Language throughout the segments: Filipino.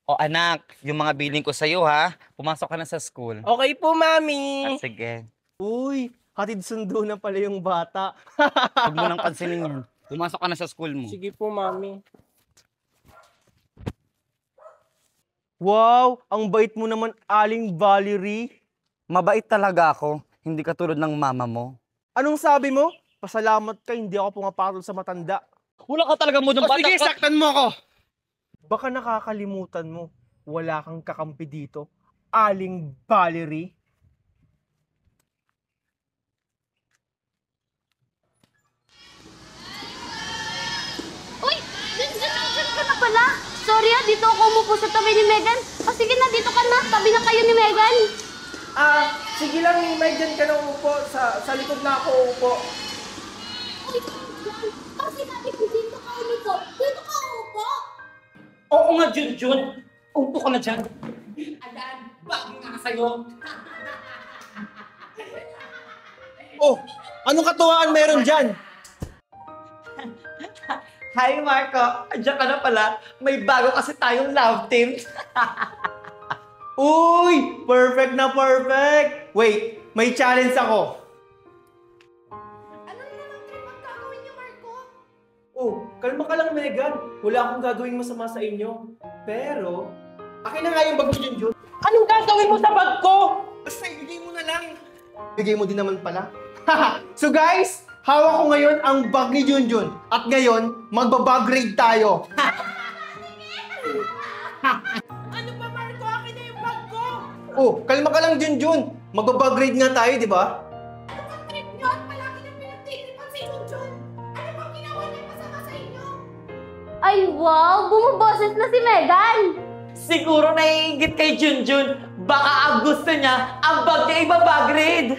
O anak, yung mga billing ko sa'yo ha. Pumasok ka na sa school. Okay po, Mami. Sige. Uy, hatid sundo na pala yung bata. Huwag mo nang pansinin yan. Pumasok ka na sa school mo. Sige po, Mami. Wow, ang bait mo naman, Aling Valerie. Mabait talaga ako. Hindi katulad ng mama mo. Anong sabi mo? Pasalamat ka, hindi ako pumapatol sa matanda. Wala ka talaga mo ng bata. Sige, saktan mo ako. Baka nakakalimutan mo, wala kang kakampi dito, Aling Valerie. Uy! Diyan ka na pala! Sorry dito ako umupo sa tabi ni Megan. Sige na, dito ka na. Tabi na kayo ni Megan. Sige lang, may dyan ka na umupo. Sa likod na ako umupo. Uy, kasi sabi ko dito ka umupo. Dito ka umupo. Oo nga, Junjun. Upo ka na dyan. Ayan, bagay nga sa'yo. Oh, anong katuwaan meron dyan? Hi, Marco. Andiyan ka na pala. May bago kasi tayong love team. Uy, perfect na perfect. Wait, may challenge ako. Ano naman trip ang gagawin niyo, Marco? Oh, kalma ka lang, Megan. Wala akong gagawing masama sa inyo. Pero, akin na nga yung bag mo, Junjun. Anong gagawin mo sa bag ko? Basta ibigay mo na lang. Bigay mo din naman pala. So guys, hawak ko ngayon ang bag ni Junjun. At ngayon, magbabag raid tayo. Ano ba, Marco? Akin na yung bag ko. Oh, kalma ka lang, Junjun. Magbabag raid nga tayo, di ba? Ano bang trip niyo? At palagi nang pinagtitripan si Junjun. Ano bang ginawa niya masama sa inyo? Ay, wow! Bumuboses na si Megan! Siguro naiingit kay Junjun. Baka ang gusto niya, ang bag niya ibabag-grade.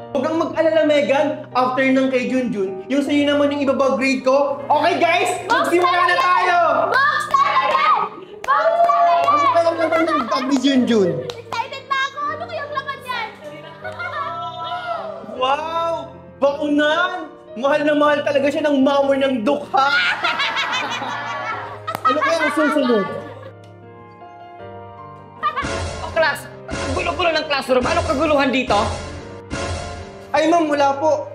Huwag kang mag-alala, Megan. After ng kay Junjun, yung sa'yo naman yung ibabag grade ko. Okay, guys? Magsimula na tayo! Box talaga! Box talaga! Ano kaya naman ng bag ni Junjun? Excited na ako! Ano kayang laman yan? Wow! Baunan! Mahal na mahal talaga siya ng mamor ng dukha. Ano kaya ang susunod? O class, gulo-gulo ng classroom. Anong kaguluhan dito? Ay, ma'am, wala po.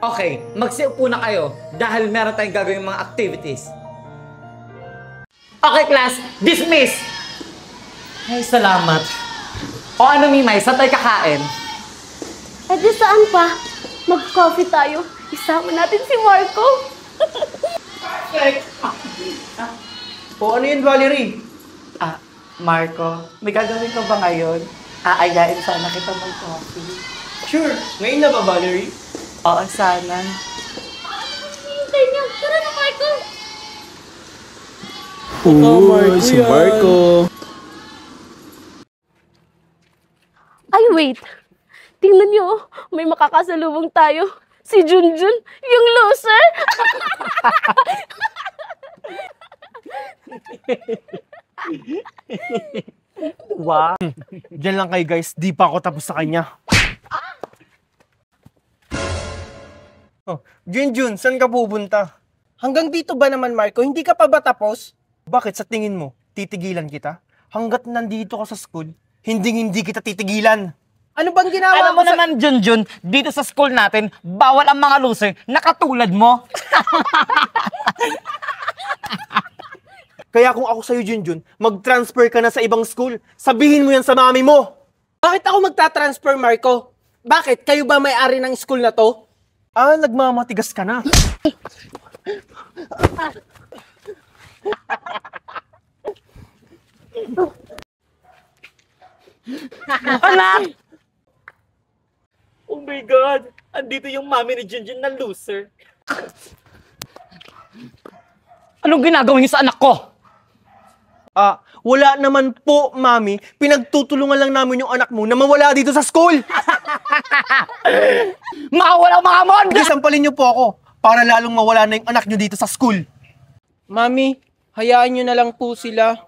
Okay, magsiupo na kayo dahil meron tayong gagawin mga activities. Okay, class, dismiss! Ay, salamat. O ano, Mimay, saan tayo kakain? Eh di saan pa? Mag-coffee tayo. Isama natin si Marco. O ano yun, Valerie? Marco, may gagawin ka ba ngayon? Aayain sana kita mag-coffee. Sure. Ngayon na ba, Valerie? Oo, sana. Hintay niyo. Tara na, Marco. Si Marco. Ay, wait. Tingnan niyo, may makakasalubong tayo. Si Junjun, yung loser. Wow. Diyan lang kayo, guys. Di pa ako tapos sa kanya. Oh, Junjun, saan ka pupunta? Hanggang dito ba naman, Marco? Hindi ka pa ba tapos? Bakit sa tingin mo, titigilan kita? Hanggat nandito ka sa school, hindi kita titigilan. Ano bang ginawa Alam mo sa... naman, Junjun, dito sa school natin, bawal ang mga loser na katulad mo. Kaya kung ako sa'yo, Junjun, mag-transfer ka na sa ibang school. Sabihin mo yan sa mami mo. Bakit ako magta-transfer, Marco? Bakit? Kayo ba may-ari ng school na to? Nagmamatigas ka na. Anak! Oh my God! Andito yung mami ni Junjun na loser. Anong ginagawa niyo sa anak ko? Wala naman po, mami. Pinagtutulungan lang namin yung anak mo na mawala dito sa school. Makawala mga monda! Sige, sampalin niyo po ako para lalong mawala na yung anak niyo dito sa school. Mami, hayaan nyo na lang po sila.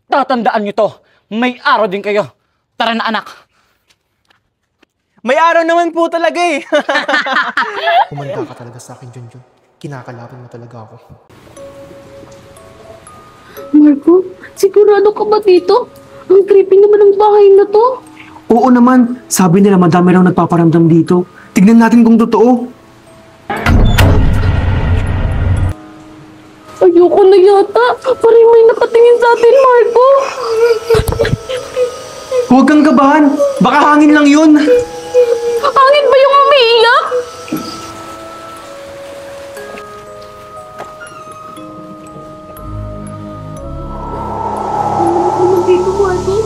Tatandaan niyo to. May araw din kayo. Tara na, anak. May araw naman po talaga eh. Kumanda ka talaga sa akin, Junjun. Kinakalaban mo talaga ako. Marco, Sigurado ka ba dito? Ang creepy naman ng bahay na to. Oo naman, sabi nila madami raw nagpaparamdam dito. Tignan natin kung totoo. Ayoko na yata. Parang may nakatingin sa atin, Marco. Huwag kang kabahan, baka hangin lang yun. Hangin ba yung umiiyak? Ano dito, Marco?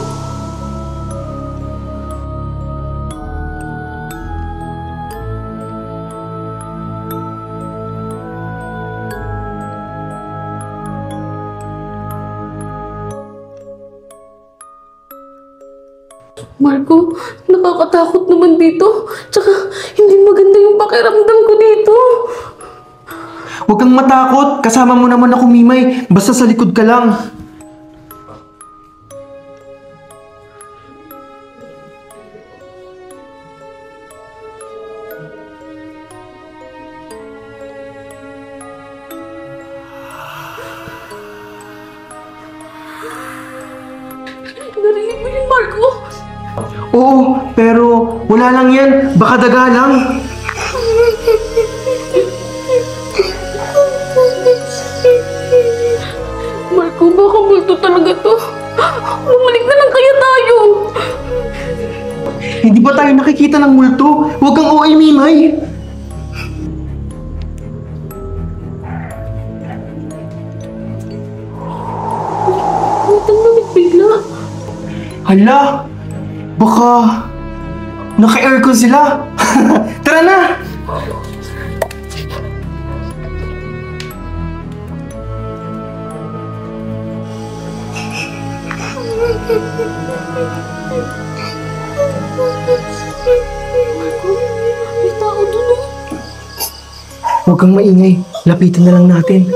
Marco, nakakatakot naman dito. Tsaka, hindi maganda yung pakiramdam ko dito. Huwag kang matakot, kasama mo naman ako, Mimay. Basta sa likod ka lang. Narinig mo yun, Marco? Oo, pero wala lang yan. Baka daga lang. Marco, baka multo talaga to. Bumalik na lang kaya tayo. Hindi ba tayo nakikita ng multo? Huwag kang OA, Mimay. Utang lamig bigla. Hala, baka naka-aircon sila. Tara na! Marco, may tao dun oh. Huwag kang maingay. Lapitan na lang natin.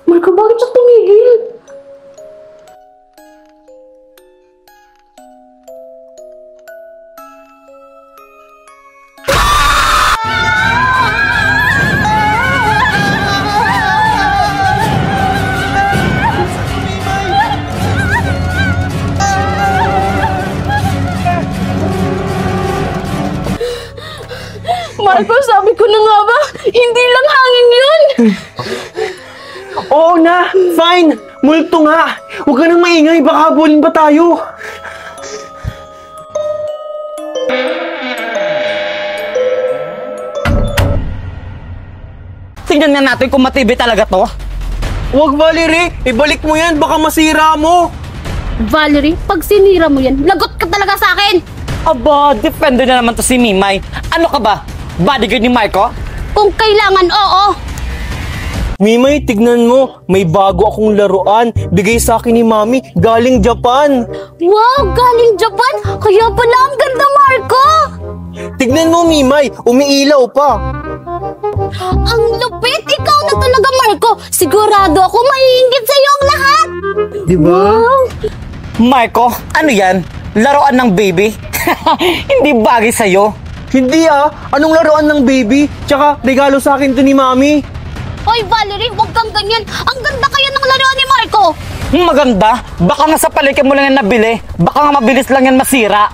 Marco, bakit siya tumigil? Marco, sabi ko na nga ba, hindi lang hangin yun! Oo na! Fine! Multo nga! Huwag ka nang maingay, baka habulin pa tayo! Tingnan na natin kung matibay talaga to. Huwag, Valerie! Ibalik mo yan, baka masira mo! Valerie, pag sinira mo yan, lagot ka talaga sa akin! Aba, defender na naman to si Mimay. Ano ka ba? Bodyguard ni Marco? Kung kailangan, oo! Mimay, tignan mo! May bago akong laruan. Bigay sa akin ni Mami, galing Japan! Wow, galing Japan! Kaya pala ang ganda, Marco! Tignan mo, Mimay! Umiilaw pa! Ang lupit! Ikaw na talaga, Marco! Sigurado ako maiinggit sa'yo ang lahat! Di ba? Wow! Marco, ano yan? Laruan ng baby? Hindi bagay sa'yo. Hindi ah! Anong laruan ng baby? Tsaka regalo sa akin to ni Mami. Hoy, Valerie, huwag kang ganyan! Ang ganda kaya ng laruan ni Marco! Maganda. Baka nga sa palengke mo lang yan nabili. Baka nga mabilis lang yan masira.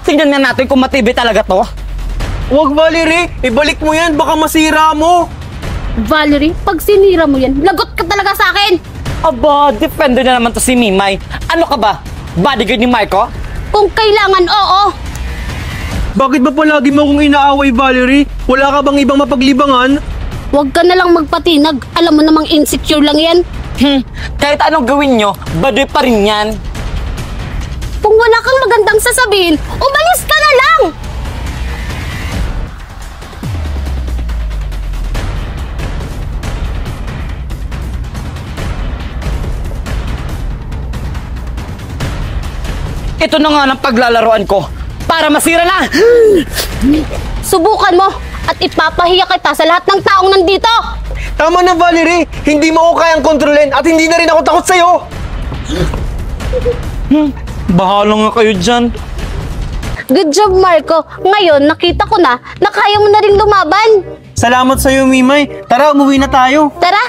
Tingnan na natin kung matibay talaga to. Huwag, Valerie! Ibalik mo yan, baka masira mo! Valerie, pag sinira mo yan, lagot ka talaga sa akin! Aba, defender na naman to si Mimay. Ano ka ba? Bodyguard ni Marco? Kung kailangan, oo! Bakit ba palagi mo akong inaaway, Valerie? Wala ka bang ibang mapaglibangan? Huwag ka na lang magpatinag. Alam mo namang insecure lang yan. Kahit anong gawin nyo, baduy pa rin yan. Kung wala kang magandang sasabihin, umalis ka na lang! Ito na nga ng paglalaroan ko para masira na! Subukan mo at ipapahiya kita sa lahat ng taong nandito! Tama na, Valerie! Hindi mo ako kayang kontrolin at hindi na rin ako takot sa'yo! Bahala nga kayo dyan. Good job, Marco. Ngayon, nakita ko na kaya mo na rin lumaban. Salamat sa'yo, Mimay. Tara, umuwi na tayo. Tara!